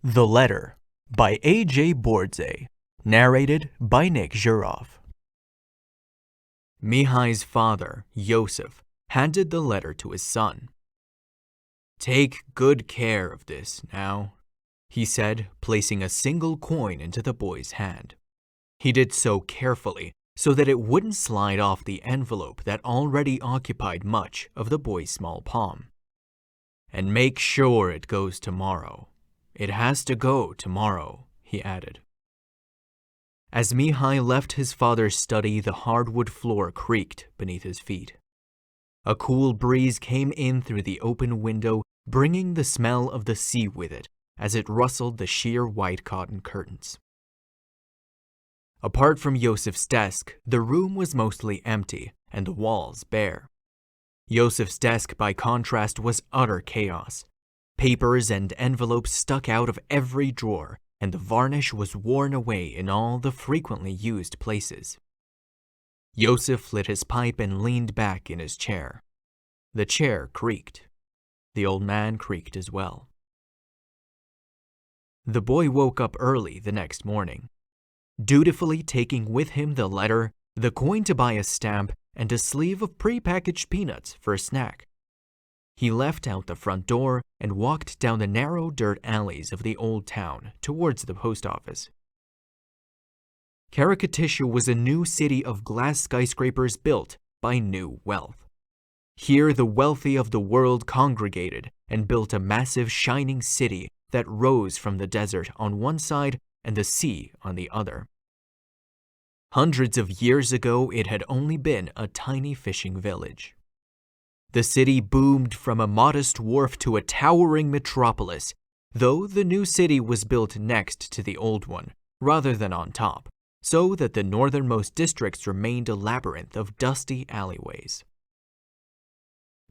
The Letter by AJ Bordzhe, narrated by Nick Zhurov. Mihai's father, Yosef, handed the letter to his son. "Take good care of this now," he said, placing a single coin into the boy's hand. He did so carefully so that it wouldn't slide off the envelope that already occupied much of the boy's small palm. "And make sure it goes tomorrow. It has to go tomorrow," he added. As Mihai left his father's study, the hardwood floor creaked beneath his feet. A cool breeze came in through the open window, bringing the smell of the sea with it as it rustled the sheer white cotton curtains. Apart from Yosef's desk, the room was mostly empty and the walls bare. Yosef's desk, by contrast, was utter chaos. Papers and envelopes stuck out of every drawer, and the varnish was worn away in all the frequently used places. Yosef lit his pipe and leaned back in his chair. The chair creaked. The old man creaked as well. The boy woke up early the next morning, dutifully taking with him the letter, the coin to buy a stamp, and a sleeve of pre-packaged peanuts for a snack. He left out the front door and walked down the narrow dirt alleys of the old town towards the post office. Karakatisha was a new city of glass skyscrapers built by new wealth. Here the wealthy of the world congregated and built a massive shining city that rose from the desert on one side and the sea on the other. Hundreds of years ago, it had only been a tiny fishing village. The city boomed from a modest wharf to a towering metropolis, though the new city was built next to the old one, rather than on top, so that the northernmost districts remained a labyrinth of dusty alleyways.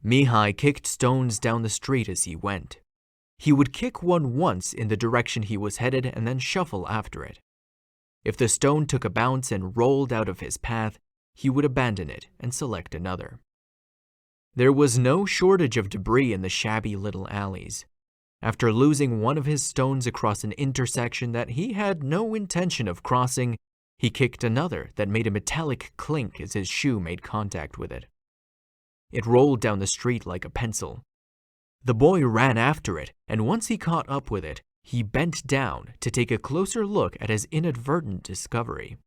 Mihai kicked stones down the street as he went. He would kick one once in the direction he was headed and then shuffle after it. If the stone took a bounce and rolled out of his path, he would abandon it and select another. There was no shortage of debris in the shabby little alleys. After losing one of his stones across an intersection that he had no intention of crossing, he kicked another that made a metallic clink as his shoe made contact with it. It rolled down the street like a pencil. The boy ran after it, and once he caught up with it, he bent down to take a closer look at his inadvertent discovery.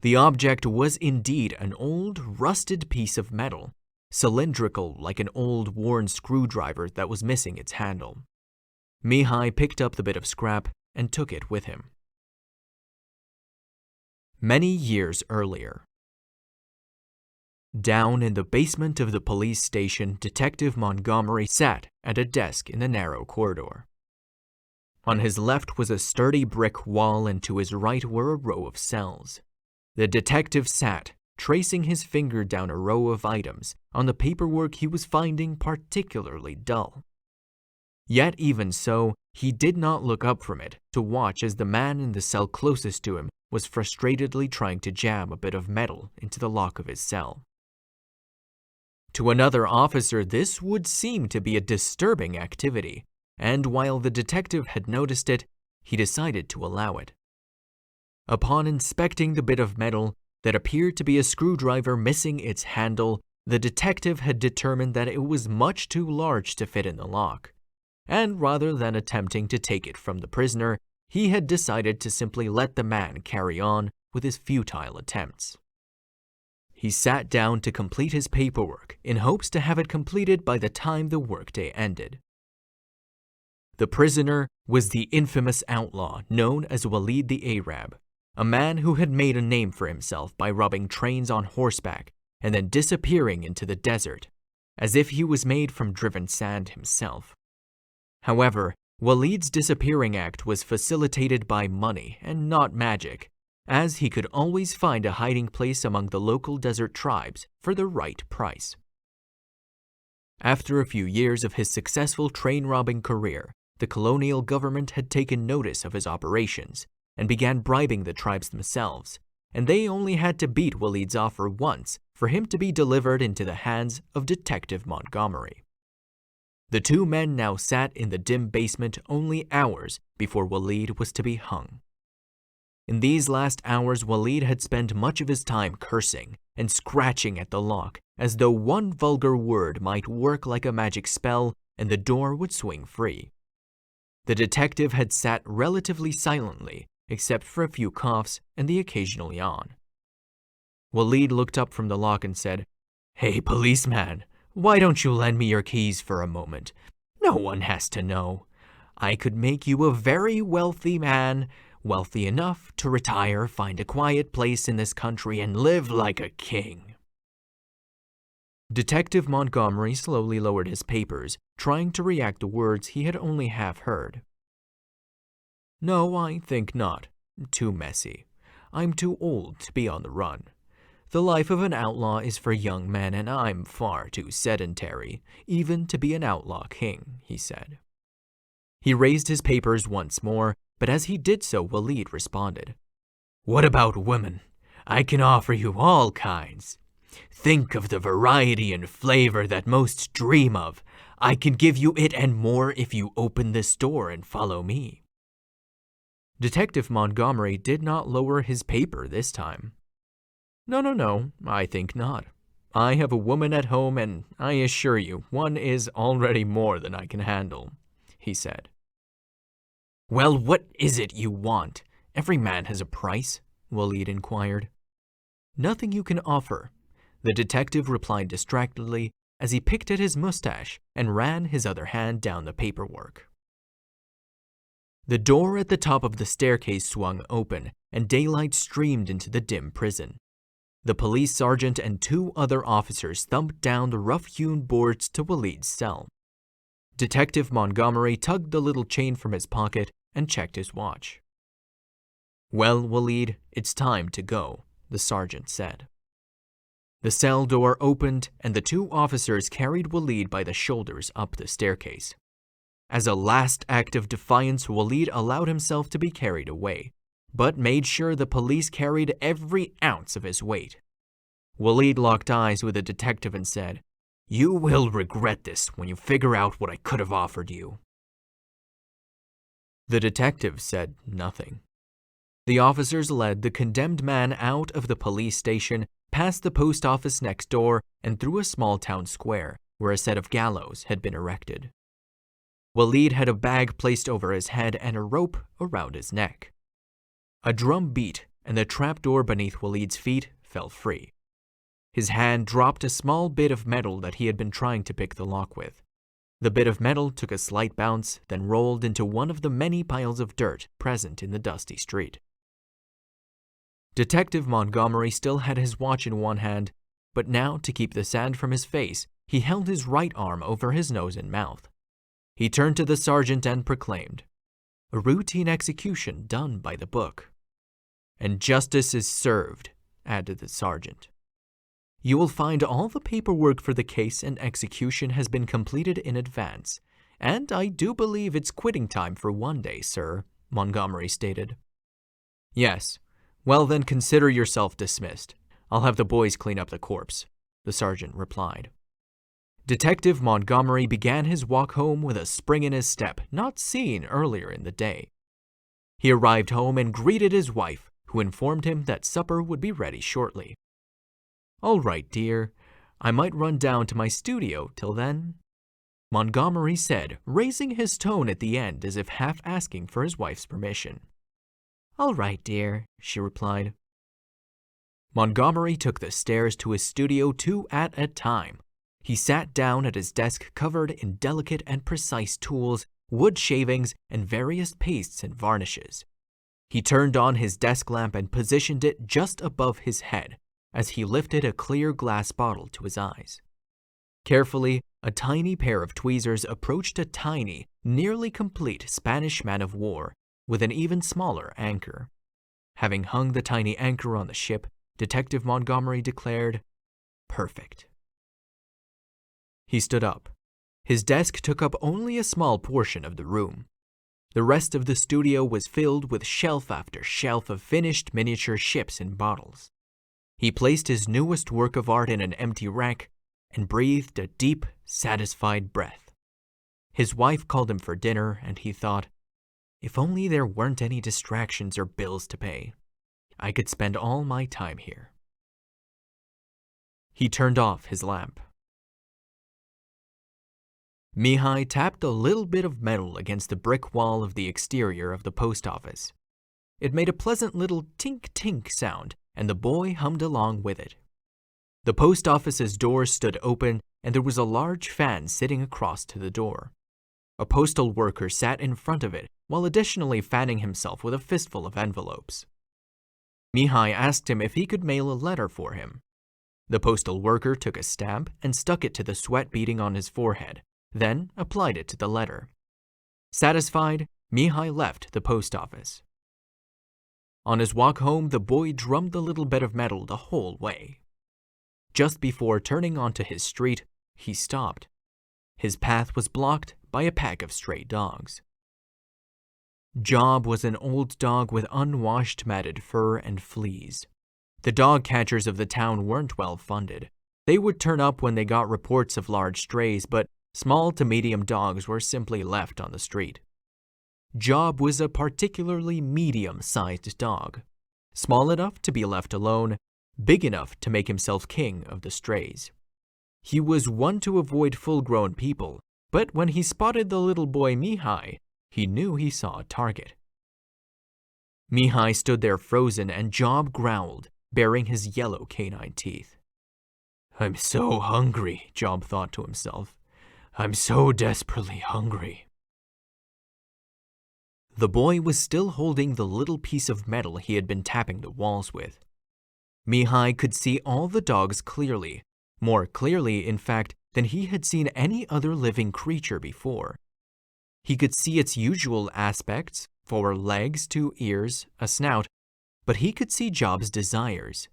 The object was indeed an old, rusted piece of metal, cylindrical like an old, worn screwdriver that was missing its handle. Mihai picked up the bit of scrap and took it with him. Many years earlier. Down in the basement of the police station, Detective Montgomery sat at a desk in the narrow corridor. On his left was a sturdy brick wall, and to his right were a row of cells. The detective sat, tracing his finger down a row of items on the paperwork he was finding particularly dull. Yet even so, he did not look up from it to watch as the man in the cell closest to him was frustratedly trying to jam a bit of metal into the lock of his cell. To another officer, this would seem to be a disturbing activity, and while the detective had noticed it, he decided to allow it. Upon inspecting the bit of metal that appeared to be a screwdriver missing its handle, the detective had determined that it was much too large to fit in the lock, and rather than attempting to take it from the prisoner, he had decided to simply let the man carry on with his futile attempts. He sat down to complete his paperwork in hopes to have it completed by the time the workday ended. The prisoner was the infamous outlaw known as Walid the Arab, a man who had made a name for himself by robbing trains on horseback and then disappearing into the desert, as if he was made from driven sand himself. However, Walid's disappearing act was facilitated by money and not magic, as he could always find a hiding place among the local desert tribes for the right price. After a few years of his successful train-robbing career, the colonial government had taken notice of his operations and began bribing the tribes themselves, and they only had to beat Walid's offer once for him to be delivered into the hands of Detective Montgomery. The two men now sat in the dim basement only hours before Walid was to be hung. In these last hours, Walid had spent much of his time cursing and scratching at the lock, as though one vulgar word might work like a magic spell and the door would swing free. The detective had sat relatively silently, except for a few coughs and the occasional yawn. Walid looked up from the lock and said, "Hey, policeman, why don't you lend me your keys for a moment? No one has to know. I could make you a very wealthy man, wealthy enough to retire, find a quiet place in this country, and live like a king." Detective Montgomery slowly lowered his papers, trying to react to words he had only half heard. "No, I think not. Too messy. I'm too old to be on the run. The life of an outlaw is for young men, and I'm far too sedentary, even to be an outlaw king," he said. He raised his papers once more, but as he did so, Walid responded, "What about women? I can offer you all kinds. Think of the variety and flavor that most dream of. I can give you it and more if you open this door and follow me." Detective Montgomery did not lower his paper this time. No, I think not. I have a woman at home, and I assure you, one is already more than I can handle," he said. "Well, what is it you want? Every man has a price," Walid inquired. "Nothing you can offer," the detective replied distractedly as he picked at his mustache and ran his other hand down the paperwork. The door at the top of the staircase swung open, and daylight streamed into the dim prison. The police sergeant and two other officers thumped down the rough-hewn boards to Walid's cell. Detective Montgomery tugged the little chain from his pocket and checked his watch. "Well, Walid, it's time to go," the sergeant said. The cell door opened, and the two officers carried Walid by the shoulders up the staircase. As a last act of defiance, Walid allowed himself to be carried away, but made sure the police carried every ounce of his weight. Walid locked eyes with the detective and said, "You will regret this when you figure out what I could have offered you." The detective said nothing. The officers led the condemned man out of the police station, past the post office next door, and through a small town square where a set of gallows had been erected. Walid had a bag placed over his head and a rope around his neck. A drum beat, and the trapdoor beneath Walid's feet fell free. His hand dropped a small bit of metal that he had been trying to pick the lock with. The bit of metal took a slight bounce, then rolled into one of the many piles of dirt present in the dusty street. Detective Montgomery still had his watch in one hand, but now, to keep the sand from his face, he held his right arm over his nose and mouth. He turned to the sergeant and proclaimed, "A routine execution done by the book." "And justice is served," added the sergeant. "You will find all the paperwork for the case and execution has been completed in advance, and I do believe it's quitting time for one day, sir," Montgomery stated. "Yes. Well then, consider yourself dismissed. I'll have the boys clean up the corpse," the sergeant replied. Detective Montgomery began his walk home with a spring in his step not seen earlier in the day. He arrived home and greeted his wife, who informed him that supper would be ready shortly. "All right, dear. I might run down to my studio till then," Montgomery said, raising his tone at the end as if half asking for his wife's permission. "All right, dear," she replied. Montgomery took the stairs to his studio two at a time. He sat down at his desk covered in delicate and precise tools, wood shavings, and various pastes and varnishes. He turned on his desk lamp and positioned it just above his head as he lifted a clear glass bottle to his eyes. Carefully, a tiny pair of tweezers approached a tiny, nearly complete Spanish man-of-war with an even smaller anchor. Having hung the tiny anchor on the ship, Detective Montgomery declared, "Perfect." He stood up. His desk took up only a small portion of the room. The rest of the studio was filled with shelf after shelf of finished miniature ships and bottles. He placed his newest work of art in an empty rack and breathed a deep, satisfied breath. His wife called him for dinner, and he thought, if only there weren't any distractions or bills to pay, I could spend all my time here. He turned off his lamp. Mihai tapped a little bit of metal against the brick wall of the exterior of the post office. It made a pleasant little tink-tink sound, and the boy hummed along with it. The post office's door stood open, and there was a large fan sitting across to the door. A postal worker sat in front of it, while additionally fanning himself with a fistful of envelopes. Mihai asked him if he could mail a letter for him. The postal worker took a stamp and stuck it to the sweat beading on his forehead, then applied it to the letter. Satisfied, Mihai left the post office. On his walk home, the boy drummed the little bit of metal the whole way. Just before turning onto his street, he stopped. His path was blocked by a pack of stray dogs. Job was an old dog with unwashed matted fur and fleas. The dog catchers of the town weren't well funded. They would turn up when they got reports of large strays, but small to medium dogs were simply left on the street. Job was a particularly medium-sized dog, small enough to be left alone, big enough to make himself king of the strays. He was one to avoid full-grown people, but when he spotted the little boy Mihai, he knew he saw a target. Mihai stood there frozen, and Job growled, baring his yellow canine teeth. I'm so hungry, Job thought to himself. I'm so desperately hungry. The boy was still holding the little piece of metal he had been tapping the walls with. Mihai could see all the dogs clearly, more clearly, in fact, than he had seen any other living creature before. He could see its usual aspects, 4 legs, 2 ears, a snout, but he could see Job's desires.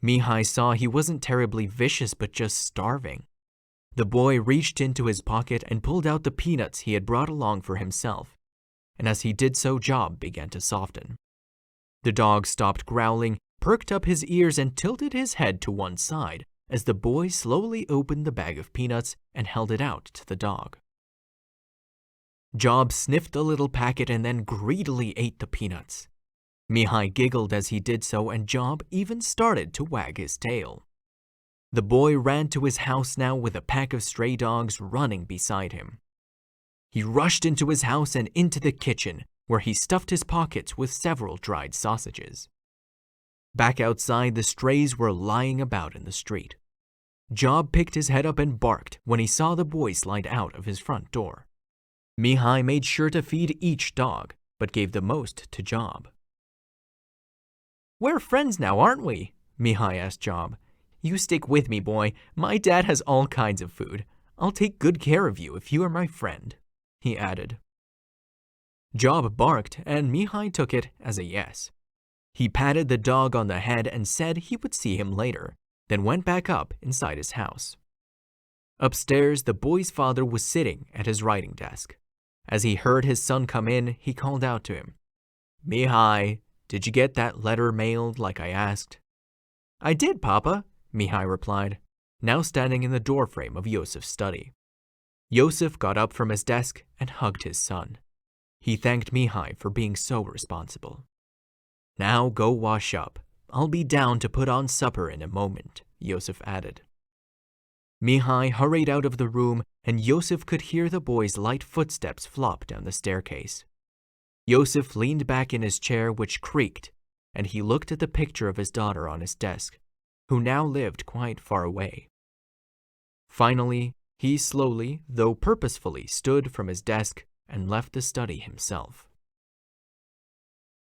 Mihai saw he wasn't terribly vicious, but just starving. The boy reached into his pocket and pulled out the peanuts he had brought along for himself, and as he did so, Job began to soften. The dog stopped growling, perked up his ears, and tilted his head to one side as the boy slowly opened the bag of peanuts and held it out to the dog. Job sniffed the little packet and then greedily ate the peanuts. Mihai giggled as he did so, and Job even started to wag his tail. The boy ran to his house now with a pack of stray dogs running beside him. He rushed into his house and into the kitchen, where he stuffed his pockets with several dried sausages. Back outside, the strays were lying about in the street. Job picked his head up and barked when he saw the boy slide out of his front door. Mihai made sure to feed each dog, but gave the most to Job. We're friends now, aren't we? Mihai asked Job. You stick with me, boy. My dad has all kinds of food. I'll take good care of you if you are my friend, he added. Job barked, and Mihai took it as a yes. He patted the dog on the head and said he would see him later, then went back up inside his house. Upstairs, the boy's father was sitting at his writing desk. As he heard his son come in, he called out to him, Mihai, did you get that letter mailed like I asked? I did, Papa, Mihai replied, now standing in the doorframe of Yosef's study. Yosef got up from his desk and hugged his son. He thanked Mihai for being so responsible. Now go wash up. I'll be down to put on supper in a moment, Yosef added. Mihai hurried out of the room, and Yosef could hear the boy's light footsteps flop down the staircase. Yosef leaned back in his chair, which creaked, and he looked at the picture of his daughter on his desk, who now lived quite far away. Finally, he slowly, though purposefully, stood from his desk and left the study himself.